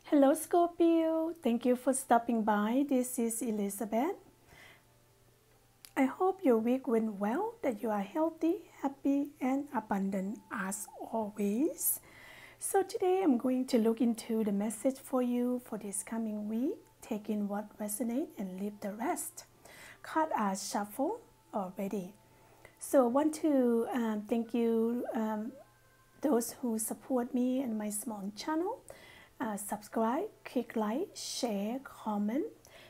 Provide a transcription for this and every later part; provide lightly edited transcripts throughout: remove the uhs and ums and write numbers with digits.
Hello, Scorpio. Thank you for stopping by. This is Elizabeth. I hope your week went well, that you are healthy, happy, and abundant as always. So, today I'm going to look into the message for you for this coming week. Take in what resonates and leave the rest. Cards are shuffled already. So, I want to thank you, those who support me and my small channel. Subscribe, click like, share, comment,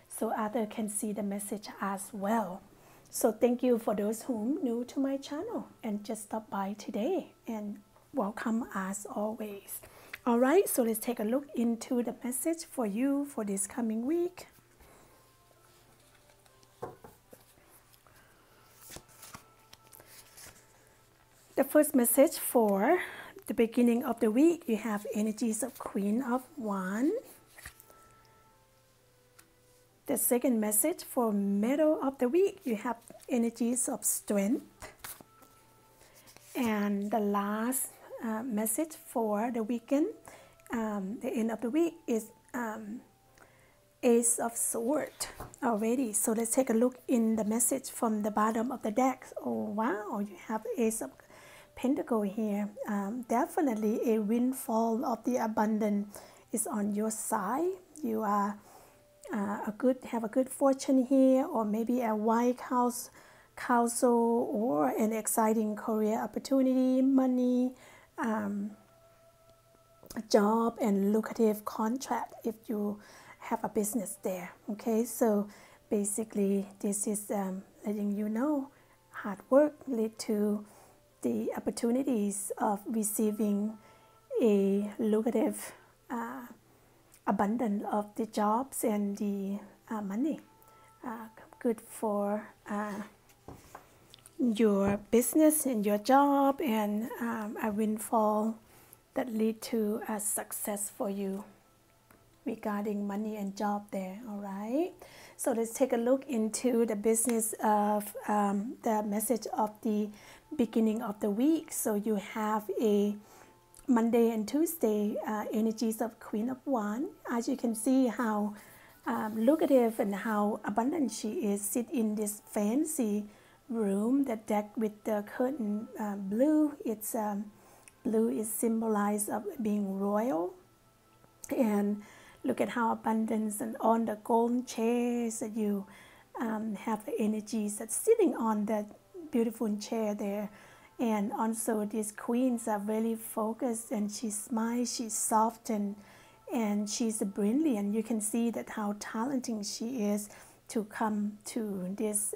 so others can see the message as well. So thank you for those who are new to my channel and just stop by today, and welcome as always. All right, so let's take a look into the message for you for this coming week. The first message for the beginning of the week, you have energies of Queen of Wands. The second message for middle of the week, you have energies of strength. And the last message for the weekend, the end of the week, is Ace of Swords already. So let's take a look in the message from the bottom of the deck. Oh wow, you have Ace of Pentacle here. Definitely a windfall of the abundance is on your side. You are have a good fortune here, or maybe a White House council, or an exciting career opportunity, money, a job, and lucrative contract if you have a business there. Okay, so basically this is letting you know hard work lead to the opportunities of receiving a lucrative abundance of the jobs and the money. Good for your business and your job, and a windfall that lead to a success for you regarding money and job there. All right, so let's take a look into the business of the message of the beginning of the week. So you have a Monday and Tuesday energies of Queen of Wands. As you can see how lucrative and how abundant she is, sit in this fancy room that decked with the curtain blue. It's blue is symbolized of being royal, and look at how abundance, and on the golden chairs that you have the energies that's sitting on that beautiful chair there. And also these queens are really focused, and she smiles, she's soft, and she's brilliant. You can see that how talented she is to come to this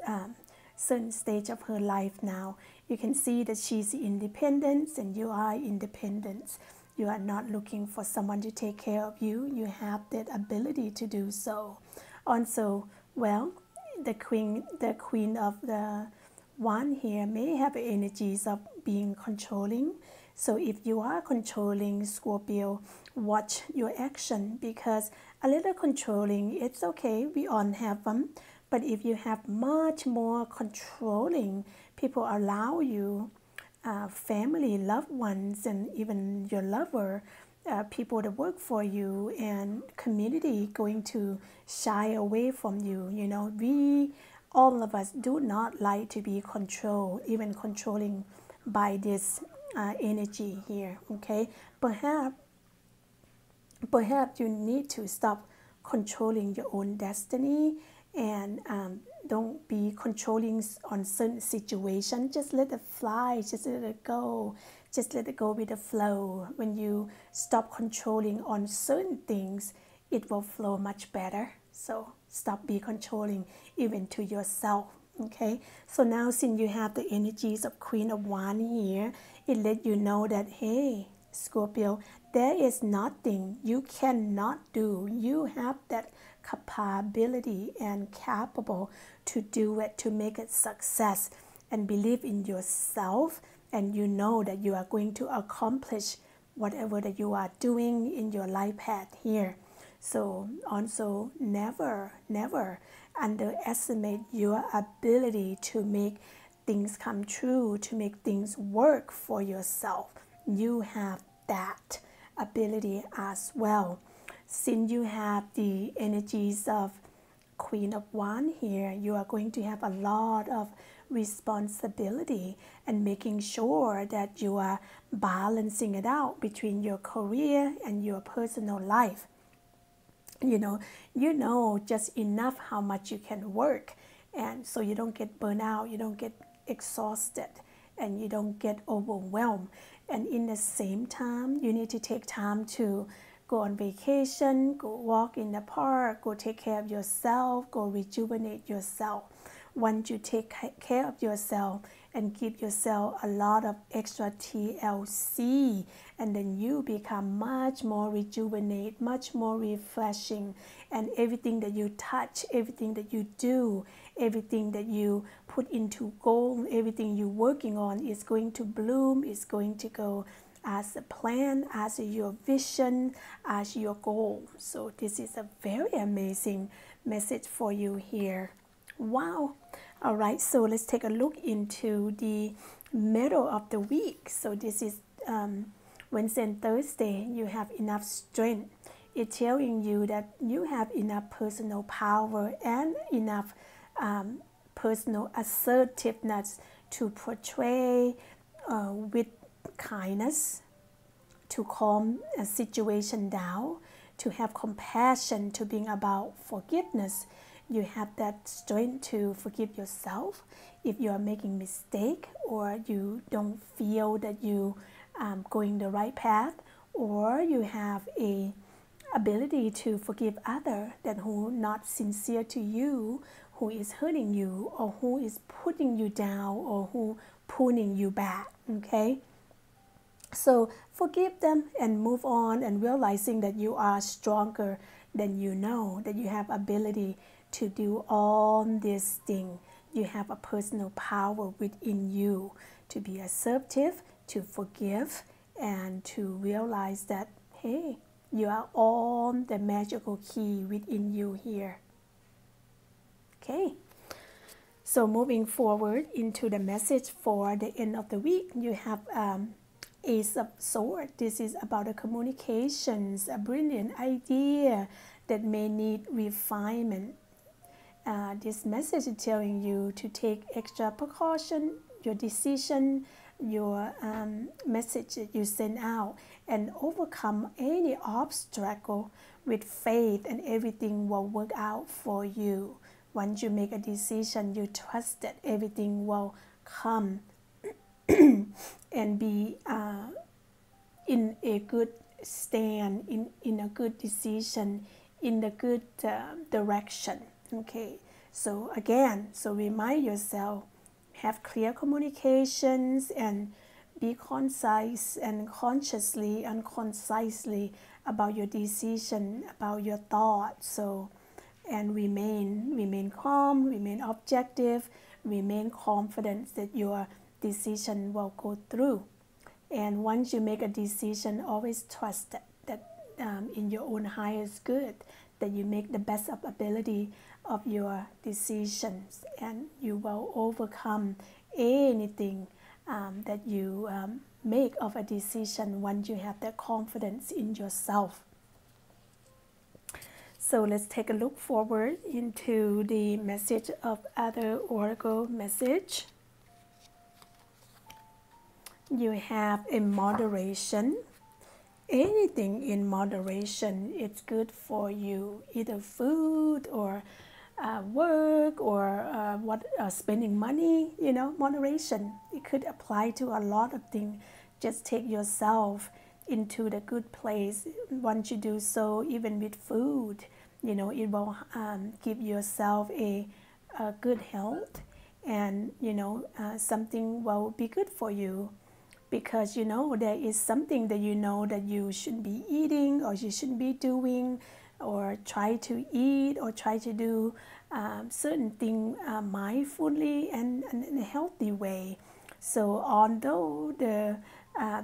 certain stage of her life now. You can see that she's independent, and you are independent. You are not looking for someone to take care of you. You have that ability to do so. Also, well, the queen of the Wand here may have energies of being controlling. So if you are controlling, Scorpio, watch your action, because a little controlling, it's okay, we all have them. But if you have much more controlling, people allow you, family, loved ones, and even your lover, people that work for you, and community going to shy away from you. You know, all of us do not like to be controlled, even controlling by this energy here. Okay, perhaps you need to stop controlling your own destiny, and don't be controlling on certain situations. Just let it fly, just let it go, just let it go with the flow. When you stop controlling on certain things, it will flow much better. So stop be controlling even to yourself. Okay, so now since you have the energies of Queen of Wands here, it let you know that, hey, Scorpio, there is nothing you cannot do. You have that capability and capable to do it, to make it success, and believe in yourself, and you know that you are going to accomplish whatever that you are doing in your life path here. So also never underestimate your ability to make things come true, to make things work for yourself. You have that ability as well. since you have the energies of Queen of Wands here, you are going to have a lot of responsibility and making sure that you are balancing it out between your career and your personal life. You know just enough how much you can work, and so you don't get burnt out, you don't get exhausted, and you don't get overwhelmed. And in the same time, you need to take time to go on vacation, go walk in the park, go take care of yourself, go rejuvenate yourself. Once you take care of yourself and give yourself a lot of extra TLC, and then you become much more rejuvenated, much more refreshing, and everything that you touch, everything that you do, everything that you put into goal, everything you're working on is going to bloom, is going to go as a plan, as your vision, as your goal. So this is a very amazing message for you here. Wow. All right, so let's take a look into the middle of the week. So this is Wednesday and Thursday. You have enough strength. It's telling you that you have enough personal power and enough personal assertiveness to portray with kindness, to calm a situation down, to have compassion, to bring about forgiveness. You have that strength to forgive yourself if you are making mistake, or you don't feel that you going the right path, or you have a ability to forgive others that who not sincere to you, who is hurting you, or who is putting you down, or who pulling you back. Okay, so forgive them and move on, and realizing that you are stronger than you know, that you have ability to do all these things. You have a personal power within you to be assertive, to forgive, and to realize that, hey, you are all the magical key within you here. Okay, so moving forward into the message for the end of the week, you have Ace of Swords. This is about the communications, a brilliant idea that may need refinement. This message is telling you to take extra precaution, your decision, your message that you send out, and overcome any obstacle with faith, and everything will work out for you. Once you make a decision, you trust that everything will come and be in a good stand, in a good decision, in the good direction. Okay, so again, so remind yourself, have clear communications, and be concise and consciously and concisely about your decision, about your thoughts. So, and remain calm, remain objective, remain confident that your decision will go through. And once you make a decision, always trust that in your own highest good, that you make the best of ability of your decisions, and you will overcome anything that you make of a decision once you have that confidence in yourself. So let's take a look forward into the message of other oracle message. You have a moderation. Anything in moderation, it's good for you, either food or work, or spending money. Moderation, it could apply to a lot of things. Just take yourself into the good place. Once you do so, even with food, it will give yourself a good health, and something will be good for you, because there is something that that you shouldn't be eating, or you shouldn't be doing, or try to eat, or try to do certain things mindfully and in a healthy way. So although the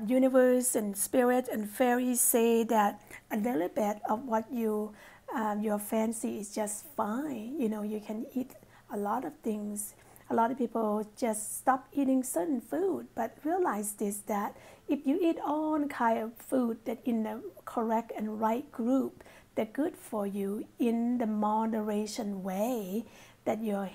universe and spirit and fairies say that a little bit of what your fancy is just fine, you can eat a lot of things A lot of people just stop eating certain food, but realize this, that if you eat all kind of food that in the correct and right group, that good for you in the moderation way, that your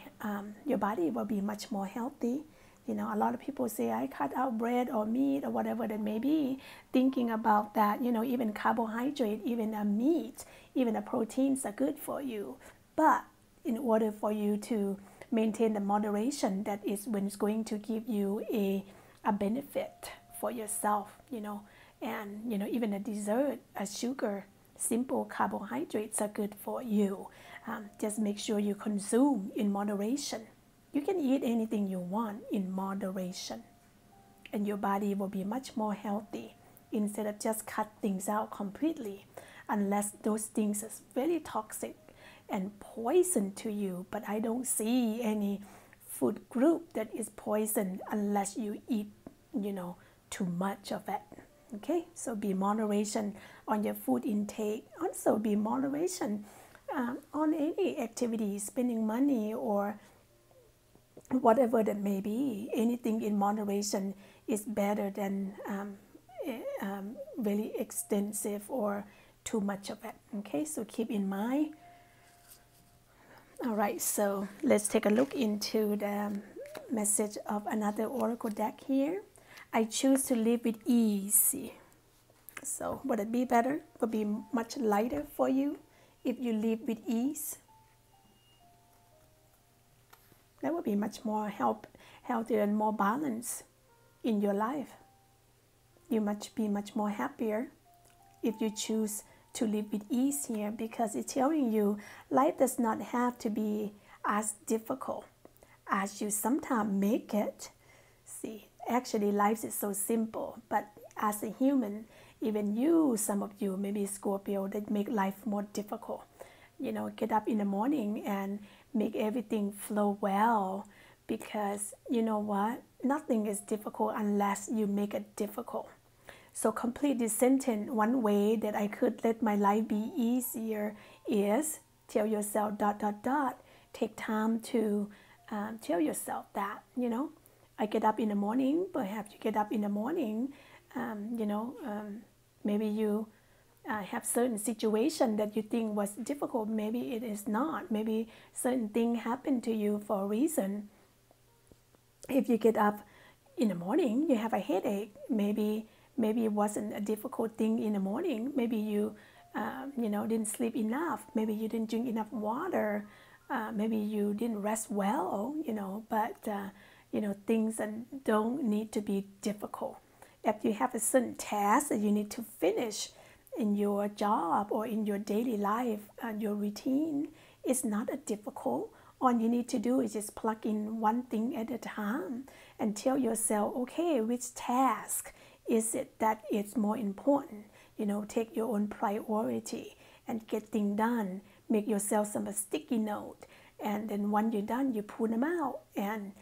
body will be much more healthy. You know, a lot of people say, I cut out bread or meat or whatever that may be, thinking about that, you know, even carbohydrate, even a meat, even the proteins are good for you. But in order for you to maintain the moderation, that is when it's going to give you a benefit for yourself, you know. And, you know, even a dessert, a sugar, simple carbohydrates are good for you. Just make sure you consume in moderation. You can eat anything you want in moderation, and your body will be much more healthy instead of just cut things out completely, unless those things is very toxic and poison to you. But I don't see any food group that is poison unless you eat, you know, too much of it. Okay, so be moderation on your food intake. Also be moderation on any activity, spending money or whatever that may be. Anything in moderation is better than really extensive or too much of it. Okay, so keep in mind. All right, so let's take a look into the message of another oracle deck here. I choose to live with ease. So would it be better? Would be much lighter for you if you live with ease? That would be much more healthier and more balanced in your life. You must be much more happier if you choose to live with ease here, because it's telling you life does not have to be as difficult as you sometimes make it. See, actually life is so simple, but as a human, even you, some of you, maybe Scorpio, that make life more difficult. You know, get up in the morning and make everything flow well, because you know what? Nothing is difficult unless you make it difficult. So complete this sentence. One way that I could let my life be easier is tell yourself ... Take time to tell yourself that, you know. I get up in the morning. Perhaps you get up in the morning, maybe you have certain situation that you think was difficult. Maybe it is not. Maybe certain thing happened to you for a reason. If you get up in the morning, you have a headache. Maybe it wasn't a difficult thing in the morning. Maybe you didn't sleep enough. Maybe you didn't drink enough water. Maybe you didn't rest well. But things that don't need to be difficult. If you have a certain task that you need to finish in your job or in your daily life, your routine, it's not a difficult. All you need to do is just plug in one thing at a time and tell yourself, okay, which task is it that is more important? Take your own priority and get things done. Make yourself some sticky note, and then when you're done, you pull them out and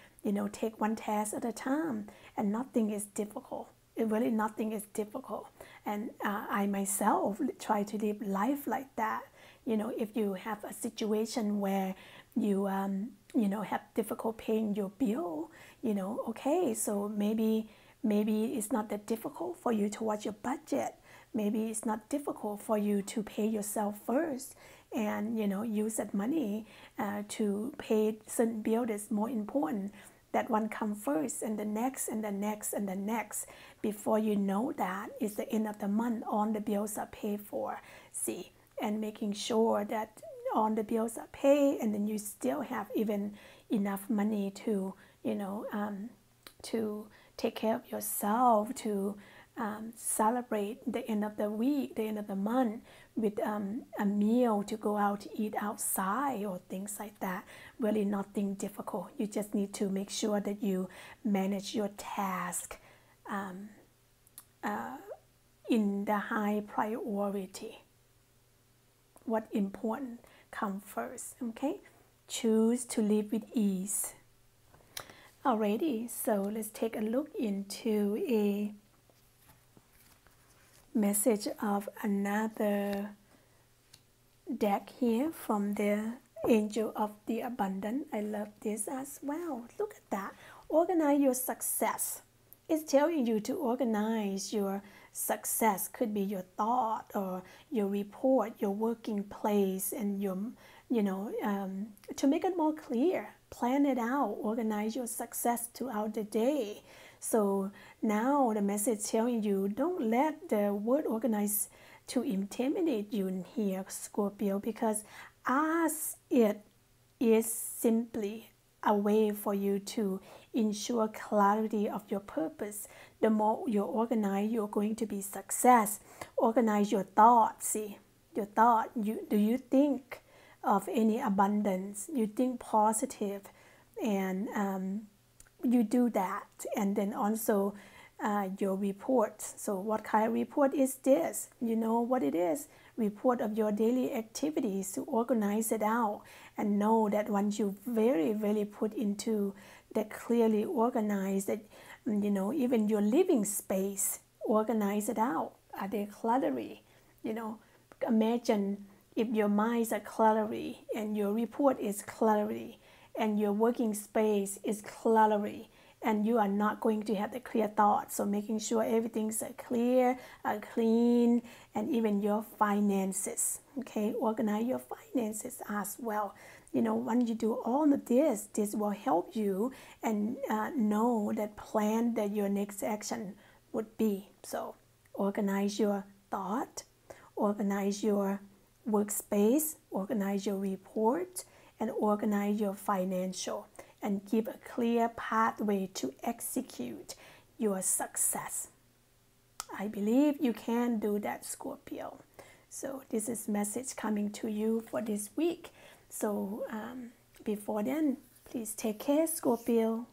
take one task at a time. And nothing is difficult. Really, nothing is difficult. And I myself try to live life like that. If you have a situation where you have difficult paying your bill, okay, so maybe it's not that difficult for you to watch your budget. Maybe it's not difficult for you to pay yourself first and use that money to pay certain bill that's more important. That one come first, and the next, and the next, and the next. Before you know that, it's the end of the month, all the bills are paid for. See, and making sure that all the bills are paid, and then you still have even enough money to to take care of yourself, to celebrate the end of the week, the end of the month, with a meal to go out to eat outside or things like that. Really nothing difficult. You just need to make sure that you manage your task in the high priority. What important come first, okay? Choose to live with ease. Alrighty, so let's take a look into a message of another deck here from the Angel of the Abundance. I love this as well. Look at that. Organize your success. It's telling you to organize your success. Could be your thought or your report, your working place, and your, to make it more clear. Plan it out. Organize your success throughout the day. So now the message telling you, don't let the word organize to intimidate you in here, Scorpio, because as it is simply a way for you to ensure clarity of your purpose. The more you organize, you're going to be success. Organize your thoughts. See, your thought. Do you think of any abundance? You think positive, and you do that. And then also your report. So what kind of report is this? You know what it is? Report of your daily activities, to organize it out and know that once you very put into that clearly organized, that even your living space, organize it out. Are they cluttery? Imagine if your minds are cluttery and your report is cluttery and your working space is cluttery, and you are not going to have the clear thoughts. So making sure everything's clear, clean, and even your finances. Okay, organize your finances as well. When you do all of this will help you and know that plan that your next action would be. So organize your thought, organize your workspace, organize your report, and organize your financial, and give a clear pathway to execute your success. I believe you can do that, Scorpio. So this is message coming to you for this week. So before then, please take care, Scorpio.